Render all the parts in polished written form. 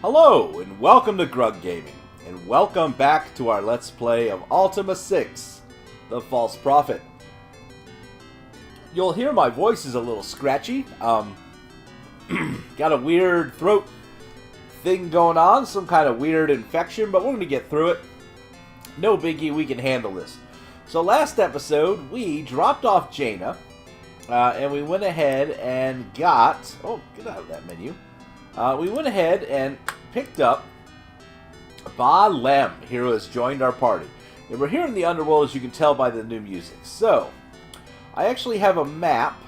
Hello, and welcome to Grug Gaming, and welcome back to our Let's Play of Ultima 6, The False Prophet. You'll hear my voice is a little scratchy. Got a weird throat thing going on, some kind of weird infection, but we're going to get through it. No biggie, we can handle this. So last episode, we dropped off Jaina, and we went ahead and got... Oh, get out of that menu. We went ahead and picked up Ba Lem, here who has joined our party. And we're here in the Underworld, as you can tell by the new music. So, I actually have a map,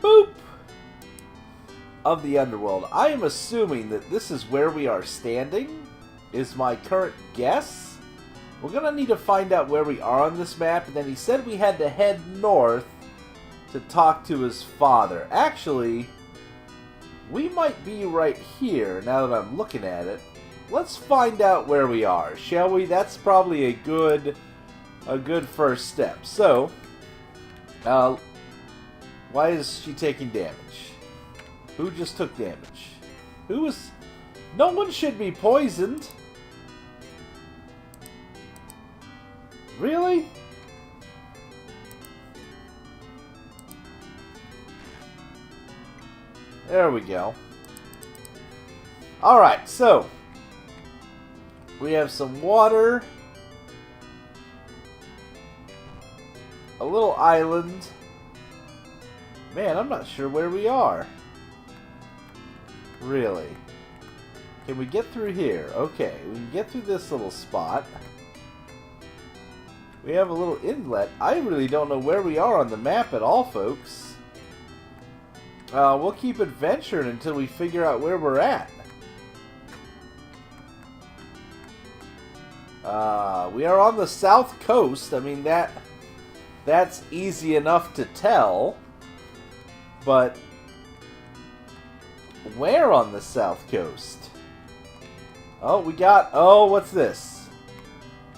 boop, of the Underworld. I am assuming that this is where we are standing, is my current guess. We're going to need to find out where we are on this map, and then he said we had to head north to talk to his father. Actually, we might be right here, now that I'm looking at it. Let's find out where we are, shall we? That's probably a good first step. So, why is she taking damage? Who just took damage? Who is... No one should be poisoned. Really? There we go. Alright, so we have some water, a little island. Man, I'm not sure where we are. Really? Can we get through here? Okay, we can get through this little spot. We have a little inlet. I really don't know where we are on the map at all, folks. We'll keep adventuring until we figure out where we're at. We are on the south coast. I mean, that's easy enough to tell. But where on the south coast? Oh, we got... Oh, what's this?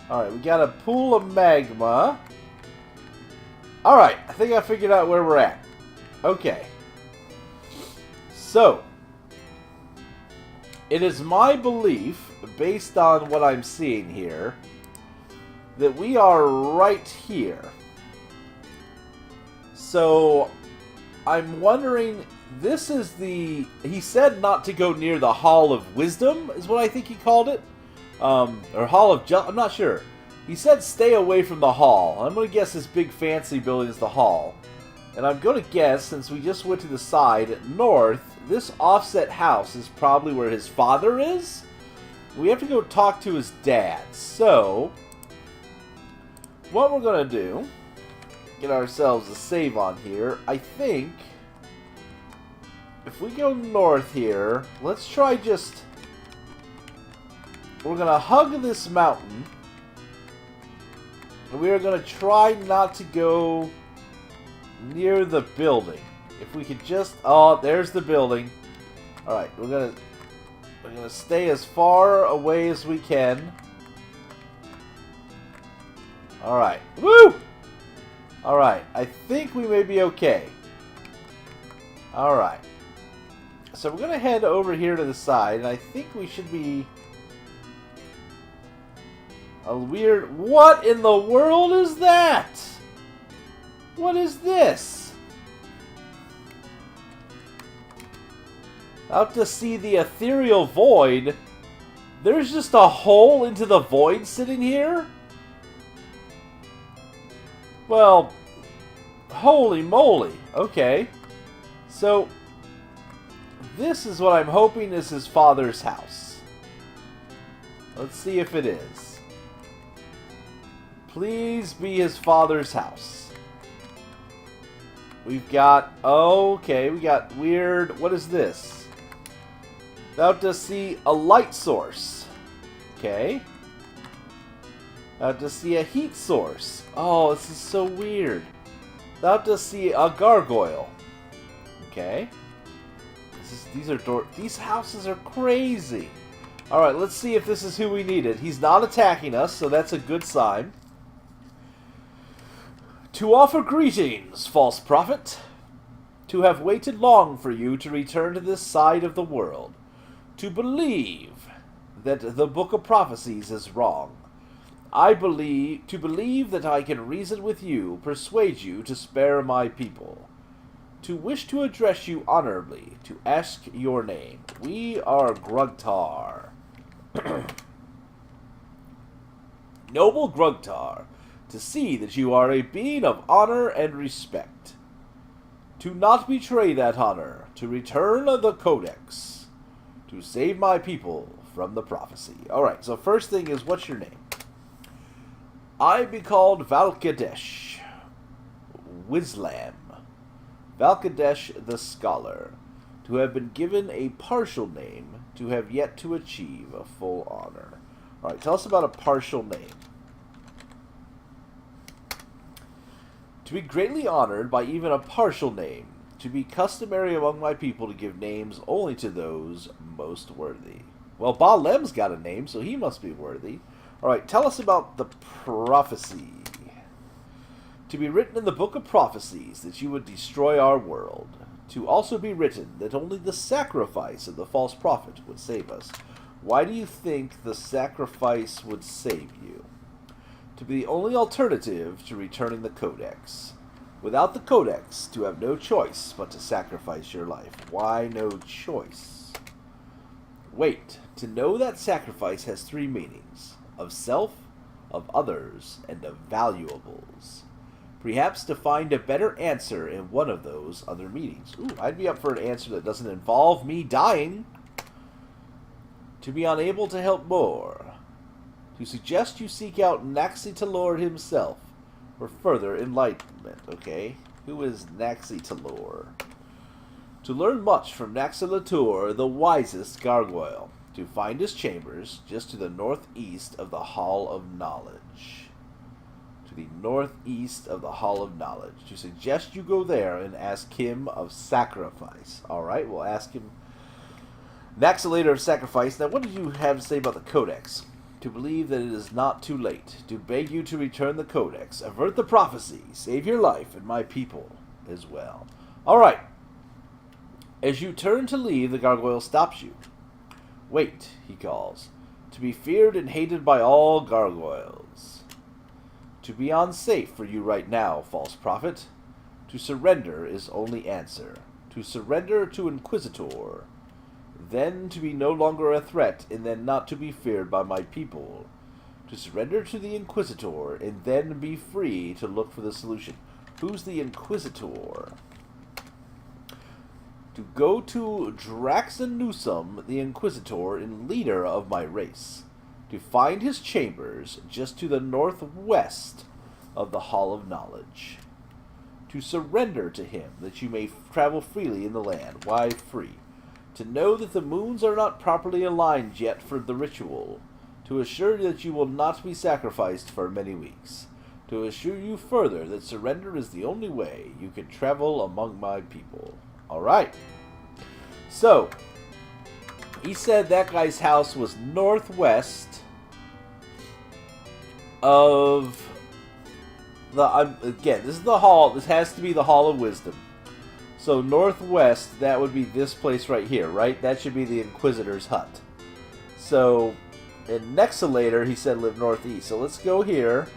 Alright, we got a pool of magma. Alright, I think I figured out where we're at. Okay. So, it is my belief, based on what I'm seeing here, that we are right here. So, I'm wondering, this is the... He said not to go near the Hall of Wisdom, is what I think he called it. Or Hall of I'm not sure. He said stay away from the Hall. I'm going to guess this big fancy building is the Hall. And I'm going to guess, since we just went to the side, north, this offset house is probably where his father is. We have to go talk to his dad. So, what we're going to do, get ourselves a save on here. I think, if we go north here, let's try just... We're going to hug this mountain. And we are going to try not to go near the building. If we could just... Oh, there's the building. Alright, we're gonna stay as far away as we can. Alright. Woo! Alright, I think we may be okay. Alright. So we're gonna head over here to the side, and I think we should be... A weird... What in the world is that? What is this? Out to see the ethereal void. There's just a hole into the void sitting here? Well, holy moly. Okay. So, this is what I'm hoping is his father's house. Let's see if it is. Please be his father's house. We've got... Okay, we got weird... What is this? Thou dost see a light source. Okay. Thou dost see a heat source. Oh, this is so weird. Thou dost see a gargoyle. Okay. These houses are crazy. Alright, let's see if this is who we needed. He's not attacking us, so that's a good sign. To offer greetings, false prophet. To have waited long for you to return to this side of the world. to believe that the Book of Prophecies is wrong. To believe that I can reason with you, persuade you to spare my people. To wish to address you honorably, to ask your name. We are Grugtar. Noble Grugtar, to see that you are a being of honor and respect. To not betray that honor, to return the Codex, to save my people from the prophecy. Alright, so first thing is, what's your name? I be called Valkadesh Wislam. Valkadesh the Scholar, to have been given a partial name, to have yet to achieve a full honor. Alright, tell us about a partial name. To be greatly honored by even a partial name, to be customary among my people to give names only to those most worthy. Well, Ba-Lem's got a name, so he must be worthy. Alright, tell us about the prophecy. To be written in the Book of Prophecies that you would destroy our world. To also be written that only the sacrifice of the false prophet would save us. Why do you think the sacrifice would save you? To be the only alternative to returning the Codex. Without the Codex, to have no choice but to sacrifice your life. Why no choice? Wait, to know that sacrifice has three meanings. Of self, of others, and of valuables. Perhaps to find a better answer in one of those other meanings. Ooh, I'd be up for an answer that doesn't involve me dying. To be unable to help more. To suggest you seek out Naxi-Talor himself for further enlightenment. Okay, who is Naxi-Talor? To learn much from Naxi-Talor, the wisest gargoyle. To find his chambers just to the northeast of the Hall of Knowledge. To the northeast of the Hall of Knowledge. To suggest you go there and ask him of sacrifice. Alright, we'll ask him. Naxilator of sacrifice. Now, what did you have to say about the Codex? To believe that it is not too late. To beg you to return the Codex. Avert the prophecy. Save your life and my people as well. Alright. As you turn to leave, the gargoyle stops you. Wait, he calls. To be feared and hated by all gargoyles. To be unsafe for you right now, false prophet. To surrender is only answer. To surrender to Inquisitor. Then to be no longer a threat, and then not to be feared by my people. To surrender to the Inquisitor, and then be free to look for the solution. Who's the Inquisitor? To go to Draxanusum, the Inquisitor and leader of my race. To find his chambers just to the northwest of the Hall of Knowledge. To surrender to him, that you may travel freely in the land. Why free? To know that the moons are not properly aligned yet for the ritual. To assure that you will not be sacrificed for many weeks. To assure you further that surrender is the only way you can travel among my people. Alright. So, he said that guy's house was northwest of the... again, this is the hall. This has to be the Hall of Wisdom. So, northwest, that would be this place right here, right? That should be the Inquisitor's hut. So, in Nexilator, he said live northeast. So, let's go here.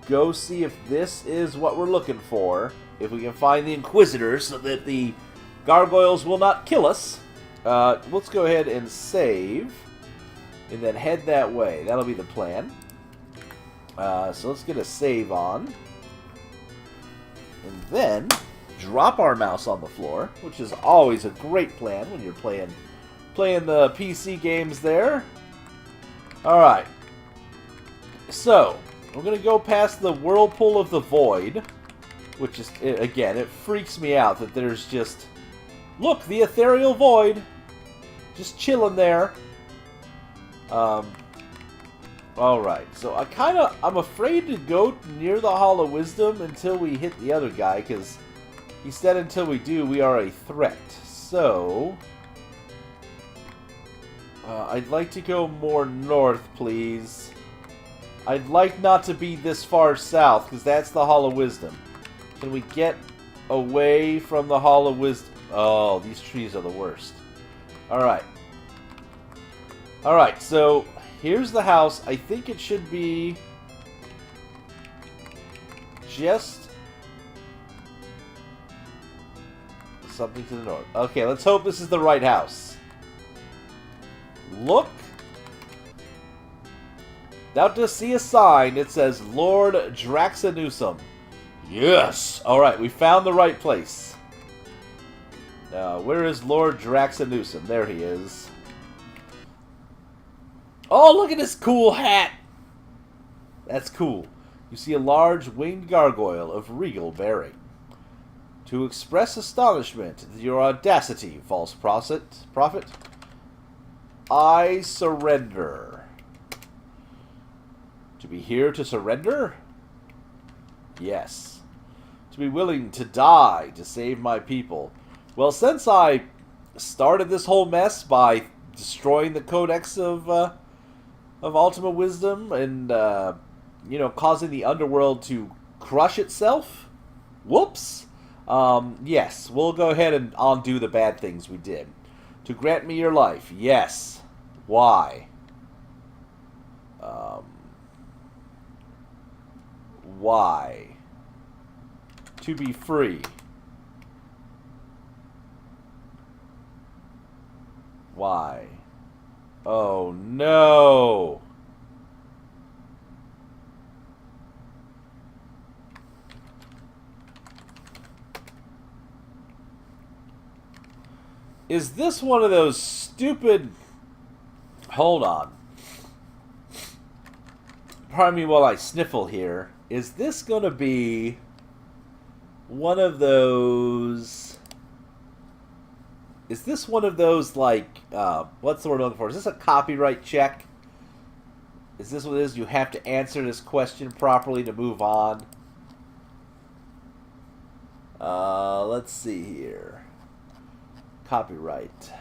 Go see if this is what we're looking for. If we can find the Inquisitor so that the gargoyles will not kill us. Let's go ahead and save. And then head that way. That'll be the plan. So let's get a save on. And then drop our mouse on the floor, which is always a great plan when you're playing the PC games there. Alright. So, we're going to go past the Whirlpool of the Void, which is, again, it freaks me out that there's just... Look, the Ethereal Void! Just chilling there. Alright, so I'm afraid to go near the Hall of Wisdom until we hit the other guy, because he said until we do, we are a threat. So, I'd like to go more north, please. I'd like not to be this far south, because that's the Hall of Wisdom. Can we get away from the Hall of Wisdom? Oh, these trees are the worst. Alright. Alright, so here's the house. I think it should be just something to the north. Okay, let's hope this is the right house. Look. Thou dost see a sign. It says Lord Draxanusum. Yes! Alright, we found the right place. Where is Lord Draxanusum? There he is. Oh, look at this cool hat! That's cool. You see a large winged gargoyle of regal bearing. To express astonishment at your audacity, false prophet, I surrender. To be here to surrender? Yes. To be willing to die to save my people. Well, since I started this whole mess by destroying the Codex of Ultima Wisdom and, you know, causing the Underworld to crush itself, whoops, yes, we'll go ahead and undo the bad things we did. To grant me your life, yes. Why? Why? To be free. Why? Oh no! Is this one of those stupid... Hold on. Pardon me while I sniffle here. Is this going to be one of those... Is this one of those, like, what's the word I'm looking for? Is this a copyright check? Is this what it is? You have to answer this question properly to move on? Let's see here. Copyright.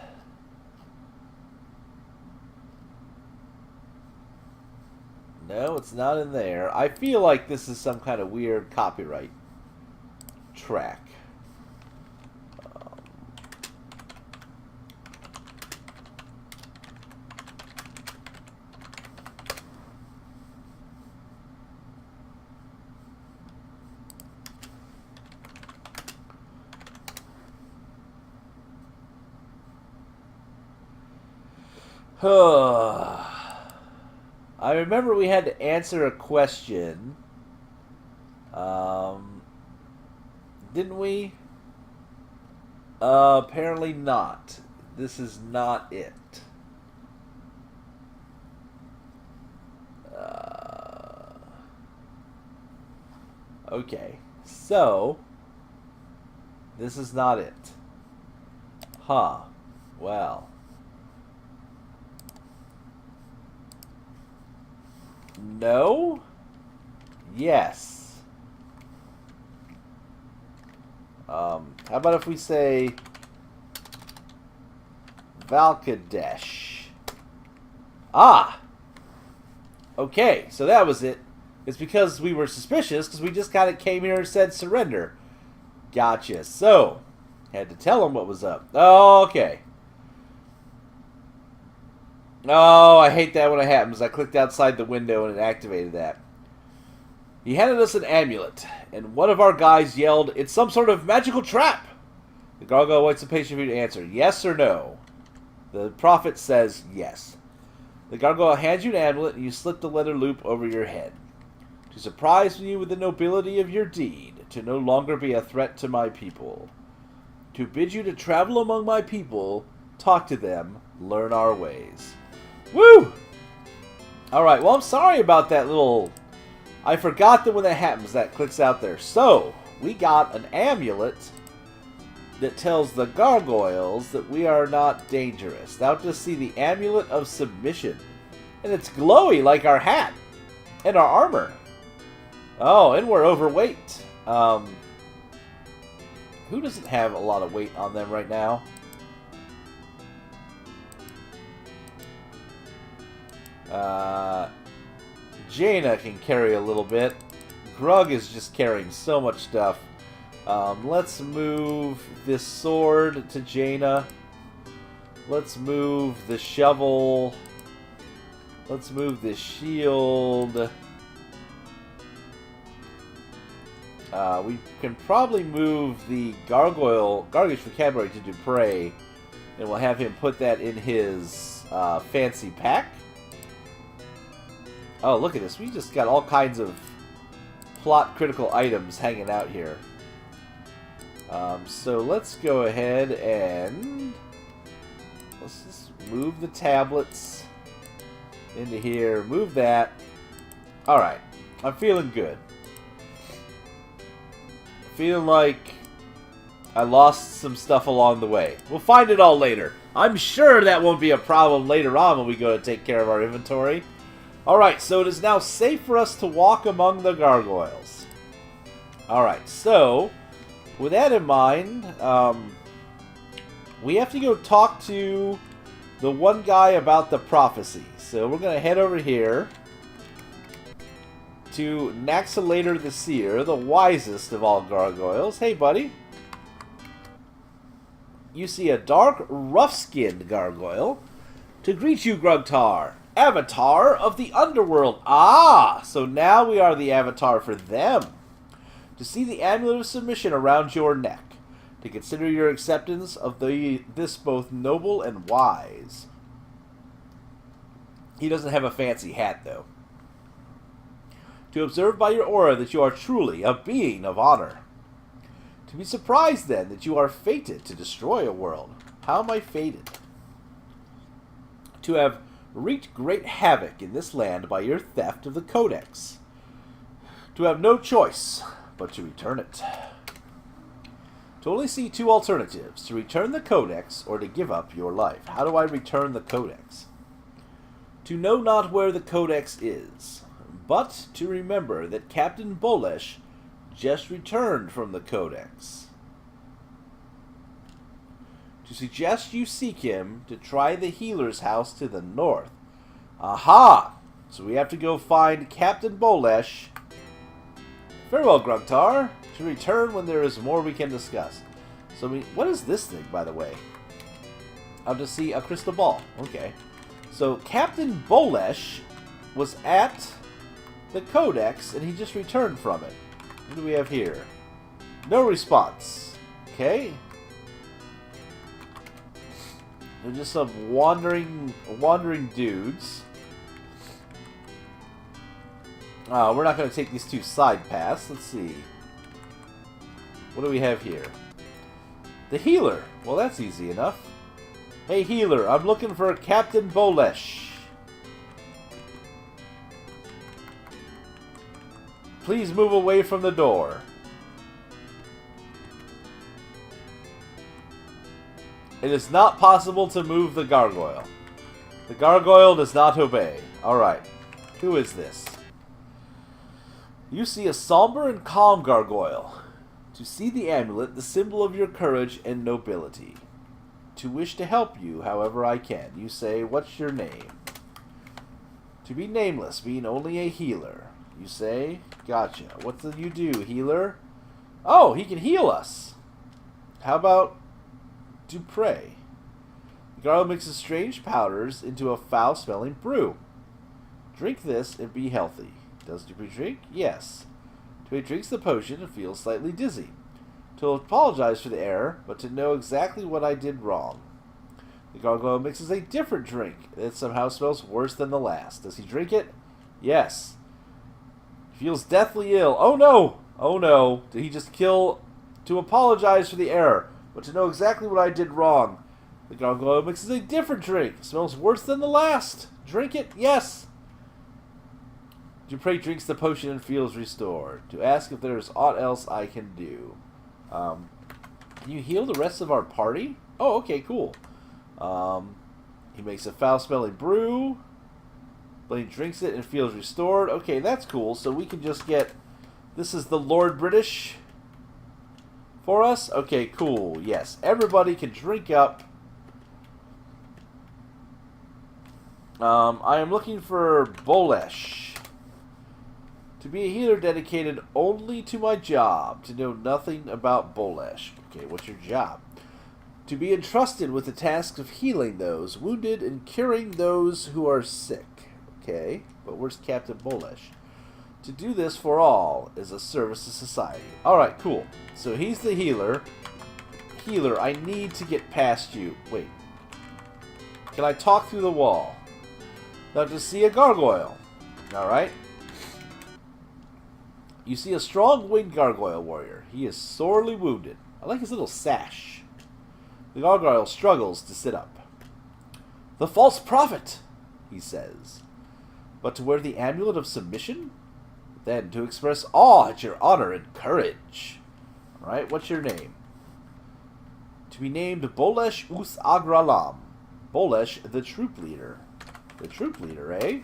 No, it's not in there. I feel like this is some kind of weird copyright track. I remember we had to answer a question. Didn't we? Apparently not. This is not it. Okay. So, this is not it. Huh. Well. No? Yes. How about if we say Valkadesh? Ah! Okay, so that was it. It's because we were suspicious, because we just kind of came here and said surrender. Gotcha. So, had to tell him what was up. Oh, okay. Oh, I hate that when it happens. I clicked outside the window and it activated that. He handed us an amulet, and one of our guys yelled, "It's some sort of magical trap!" The gargoyle waits impatient for you to answer, yes or no. The prophet says yes. The gargoyle hands you an amulet, and you slip the leather loop over your head. To surprise you with the nobility of your deed, to no longer be a threat to my people. To bid you to travel among my people, talk to them, learn our ways. Woo! Alright, well, I'm sorry about that little... I forgot that when that happens, that clicks out there. So, we got an amulet that tells the gargoyles that we are not dangerous. Thou just see the amulet of submission. And it's glowy like our hat. And our armor. Oh, and we're overweight. Who doesn't have a lot of weight on them right now? Jaina can carry a little bit. Grug is just carrying so much stuff. Let's move this sword to Jaina. Let's move the shovel Let's move this shield. We can probably move the Gargoyles vocabulary to Dupre, and we'll have him put that in his fancy pack. Oh, look at this. We just got all kinds of plot-critical items hanging out here. So let's go ahead and let's just move the tablets into here. Move that. Alright. I'm feeling good. Feeling like I lost some stuff along the way. We'll find it all later. I'm sure that won't be a problem later on when we go to take care of our inventory. Alright, so it is now safe for us to walk among the gargoyles. Alright, so with that in mind, we have to go talk to the one guy about the prophecy. So we're going to head over here to Naxalator the Seer, the wisest of all gargoyles. Hey, buddy. You see a dark, rough-skinned gargoyle. To greet you, Grugtar, avatar of the Underworld. Ah, so now we are the avatar for them. To see the amulet of submission around your neck. To consider your acceptance of this both noble and wise. He doesn't have a fancy hat, though. To observe by your aura that you are truly a being of honor. To be surprised, then, that you are fated to destroy a world. How am I fated? To have wreaked great havoc in this land by your theft of the Codex. To have no choice but to return it. To only see two alternatives, to return the Codex or to give up your life. How do I return the Codex? To know not where the Codex is, but to remember that Captain Bolesh just returned from the Codex. To suggest you seek him to try the healer's house to the north. Aha! So we have to go find Captain Bolesh. Very well, Grugtar. To return when there is more we can discuss. So what is this thing, by the way? I'll just see a crystal ball. Okay. So Captain Bolesh was at the Codex, and he just returned from it. What do we have here? No response. Okay. They're just some wandering dudes. We're not going to take these two side paths. Let's see. What do we have here? The healer. Well, that's easy enough. Hey, healer, I'm looking for Captain Bolesh. Please move away from the door. It is not possible to move the gargoyle. The gargoyle does not obey. Alright. Who is this? You see a somber and calm gargoyle. To see the amulet, the symbol of your courage and nobility. To wish to help you however I can. You say, what's your name? To be nameless, being only a healer. You say, gotcha. What do you do, healer? Oh, he can heal us. How about Dupre? The gargoyle mixes strange powders into a foul-smelling brew. Drink this and be healthy. Does Dupre drink? Yes. Dupre drinks the potion and feels slightly dizzy. To apologize for the error, but to know exactly what I did wrong. The gargoyle mixes a different drink that somehow smells worse than the last. Does he drink it? Yes. Feels deathly ill. Oh no! Oh no. Did he just kill... To apologize for the error, but to know exactly what I did wrong. The gargoyle mixes a different drink. Smells worse than the last. Drink it? Yes. Dupre drinks the potion and feels restored. To ask if there is aught else I can do. Can you heal the rest of our party? Oh, okay, cool. He makes a foul-smelling brew. But he drinks it and feels restored. Okay, that's cool. So we can just get... This is the Lord British for us? Okay, cool. Yes, everybody can drink up. I am looking for Bolesh. To be a healer dedicated only to my job. To know nothing about Bolesh. Okay, what's your job? To be entrusted with the task of healing those wounded and curing those who are sick. Okay, but where's Captain Bolesh? To do this for all is a service to society. Alright, cool. So he's the healer. Healer, I need to get past you. Wait. Can I talk through the wall? Now to see a gargoyle. Alright. You see a strong winged gargoyle warrior. He is sorely wounded. I like his little sash. The gargoyle struggles to sit up. The false prophet, he says. But to wear the amulet of submission? Then to express awe at your honor and courage. Alright, what's your name? To be named Bolesh Us Agralam. Bolesh, the troop leader. The troop leader, eh?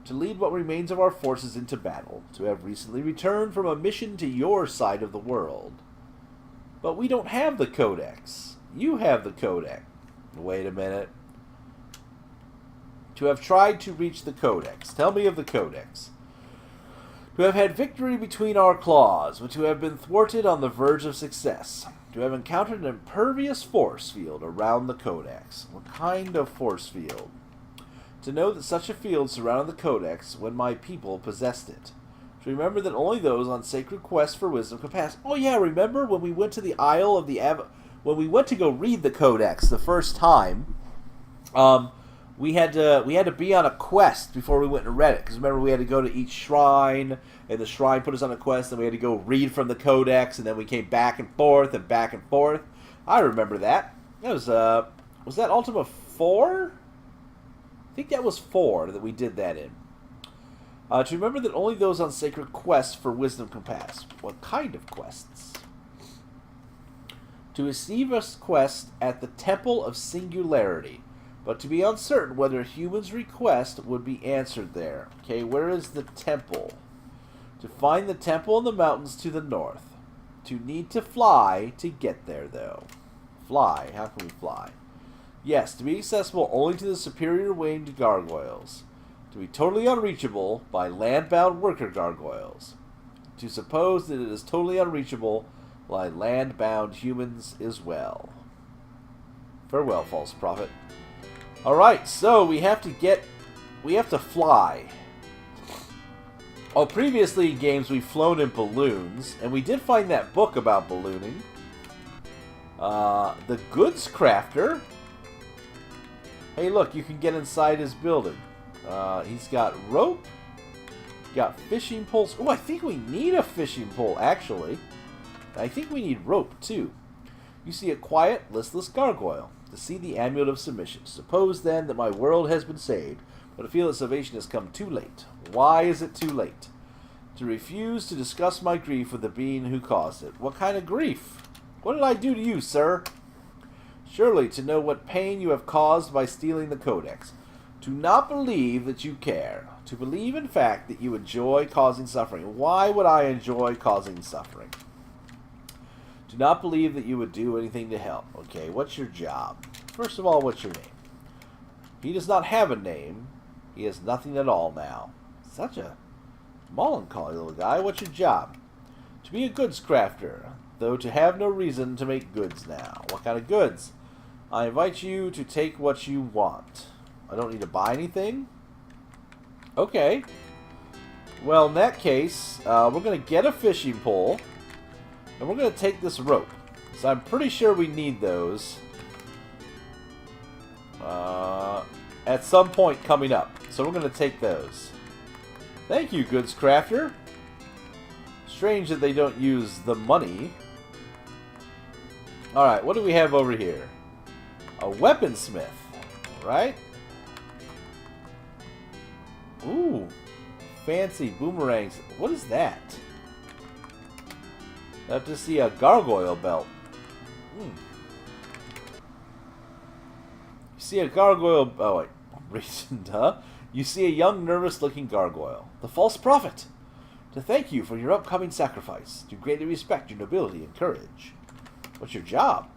To lead what remains of our forces into battle. To have recently returned from a mission to your side of the world. But we don't have the codex. You have the codex. Wait a minute. To have tried to reach the codex. Tell me of the codex. To have had victory between our claws, but to have been thwarted on the verge of success. To have encountered an impervious force field around the codex. What kind of force field? To know that such a field surrounded the codex when my people possessed it. To remember that only those on sacred quests for wisdom could pass. Oh yeah, remember when we went to the Isle of the when we went to go read the codex the first time, we had to be on a quest before we went and read it. Because remember, we had to go to each shrine, and the shrine put us on a quest, and we had to go read from the codex, and then we came back and forth and back and forth. I remember that. That was that Ultima 4? I think that was 4 that we did that in. To remember that only those on sacred quests for wisdom can pass. What kind of quests? To receive a quest at the Temple of Singularity, but to be uncertain whether a human's request would be answered there. Okay, where is the temple? To find the temple in the mountains to the north. To need to fly to get there, though. Fly? How can we fly? Yes, to be accessible only to the superior winged gargoyles. To be totally unreachable by land-bound worker gargoyles. To suppose that it is totally unreachable by land-bound humans as well. Farewell, false prophet. Alright, so we have to fly. Oh, previously in games we've flown in balloons, and we did find that book about ballooning. The goods crafter. Hey, look, you can get inside his building. He's got rope. Got fishing poles. Oh, I think we need a fishing pole, actually. I think we need rope, too. You see a quiet, listless gargoyle. To see the amulet of submission. Suppose, then, that my world has been saved, but I feel that salvation has come too late. Why is it too late? To refuse to discuss my grief with the being who caused it. What kind of grief? What did I do to you, sir? Surely to know what pain you have caused by stealing the codex. To not believe that you care. To believe, in fact, that you enjoy causing suffering. Why would I enjoy causing suffering? To not believe that you would do anything to help. Okay, what's your job? First of all, what's your name? He does not have a name. He has nothing at all now. Such a melancholy little guy. What's your job? To be a goods crafter, though to have no reason to make goods now. What kind of goods? I invite you to take what you want. I don't need to buy anything? Okay. Well, in that case, we're going to get a fishing pole. And we're going to take this rope. So I'm pretty sure we need those. At some point coming up. So we're going to take those. Thank you, goods crafter. Strange that they don't use the money. Alright, what do we have over here? A weaponsmith. Right? Ooh. Fancy boomerangs. What is that? I have to see a gargoyle belt. You see a gargoyle... Oh, wait. Reason, huh? You see a young, nervous-looking gargoyle. The false prophet! To thank you for your upcoming sacrifice. To greatly respect your nobility and courage. What's your job?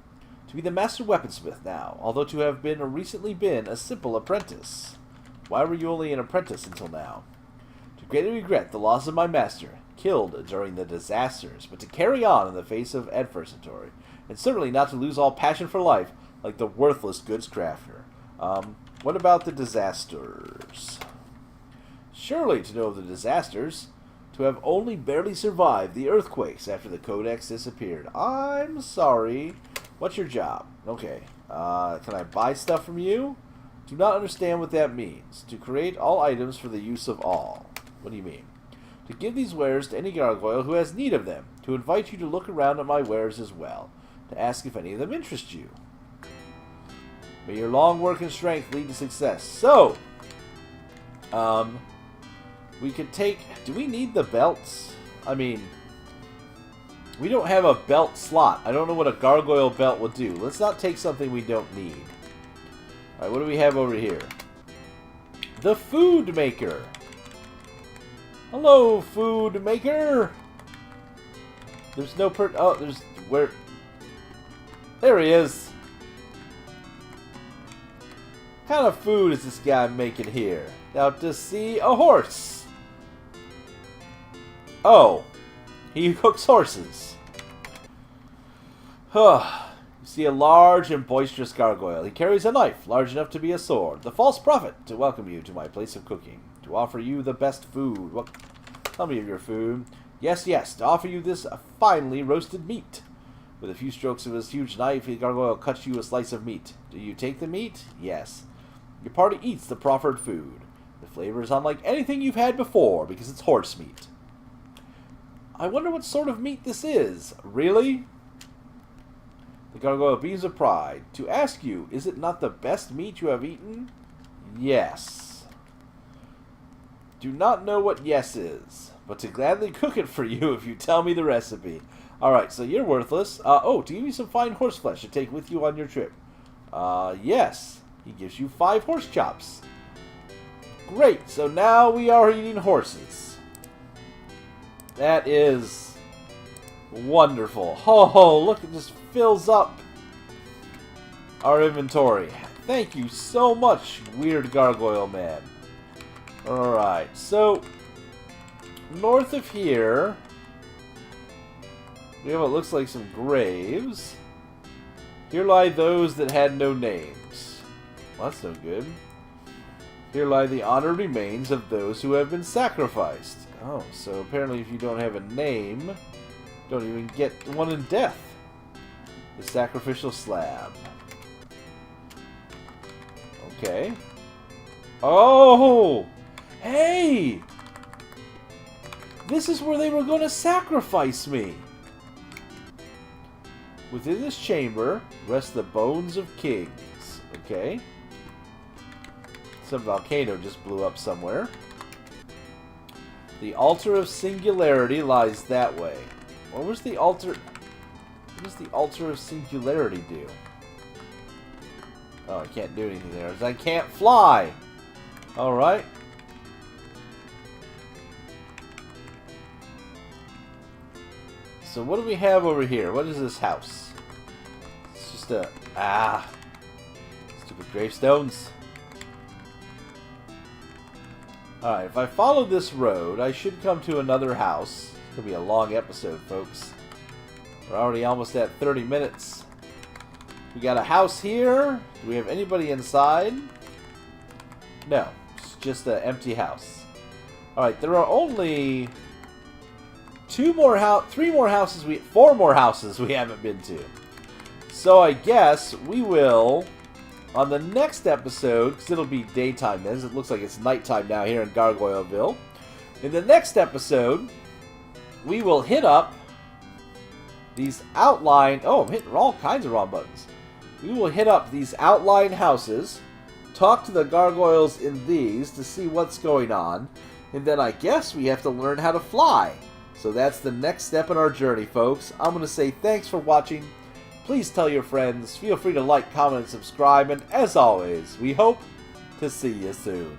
To be the master weaponsmith now, although to have recently been a simple apprentice. Why were you only an apprentice until now? To greatly regret the loss of my master, killed during the disasters, but to carry on in the face of adversity, and certainly not to lose all passion for life like the worthless goods crafter. What about the disasters? Surely to know of the disasters, to have only barely survived the earthquakes after the Codex disappeared. I'm sorry. What's your job? Okay. Can I buy stuff from you? Do not understand what that means. To create all items for the use of all. What do you mean? To give these wares to any gargoyle who has need of them. To invite you to look around at my wares as well. To ask if any of them interest you. May your long work and strength lead to success. So, we could take... Do we need the belts? I mean, we don't have a belt slot. I don't know what a gargoyle belt will do. Let's not take something we don't need. Alright, what do we have over here? The food maker. Hello, food maker. There's no oh, there's... Where... There he is. What kind of food is this guy making here? Out to see a horse. Oh, he cooks horses. Huh. You see a large and boisterous gargoyle. He carries a knife large enough to be a sword. The false prophet to welcome you to my place of cooking. To offer you the best food. What? Tell me of your food. Yes, yes. To offer you this finely roasted meat. With a few strokes of his huge knife, the gargoyle cuts you a slice of meat. Do you take the meat? Yes. Your party eats the proffered food. The flavor is unlike anything you've had before because it's horse meat. I wonder what sort of meat this is. Really? The gargoyle beams of pride. To ask you, is it not the best meat you have eaten? Yes. Do not know what yes is, but to gladly cook it for you if you tell me the recipe. Alright, so you're worthless. Oh, to give you some fine horse flesh to take with you on your trip. Yes. He gives you 5 horse chops. Great, so now we are eating horses. That is wonderful. Oh, look, it just fills up our inventory. Thank you so much, weird gargoyle man. Alright, so north of here, we have what looks like some graves. Here lie those that had no names. Well, that's no good. Here lie the honored remains of those who have been sacrificed. Oh, so apparently if you don't have a name, don't even get one in death. The sacrificial slab. Okay. Oh! Hey! This is where they were going to sacrifice me. Within this chamber rest the bones of kings. Okay. Some volcano just blew up somewhere. The altar of singularity lies that way. What was the altar? What does the altar of singularity do? Oh, I can't do anything there. I can't fly. Alright. So what do we have over here? What is this house? It's just a... stupid gravestones. Alright, if I follow this road, I should come to another house. It's going to be a long episode, folks. We're already almost at 30 minutes. We got a house here. Do we have anybody inside? No. It's just an empty house. Alright, there are only... 4 more houses we haven't been to. So I guess we will... On the next episode, because it'll be daytime then, it looks like it's nighttime now here in Gargoyleville. In the next episode, we will hit up these outline... Oh, I'm hitting all kinds of wrong buttons. We will hit up these outline houses, talk to the gargoyles in these to see what's going on, and then I guess we have to learn how to fly. So that's the next step in our journey, folks. I'm going to say thanks for watching. Please tell your friends. Feel free to like, comment, and subscribe. And as always, we hope to see you soon.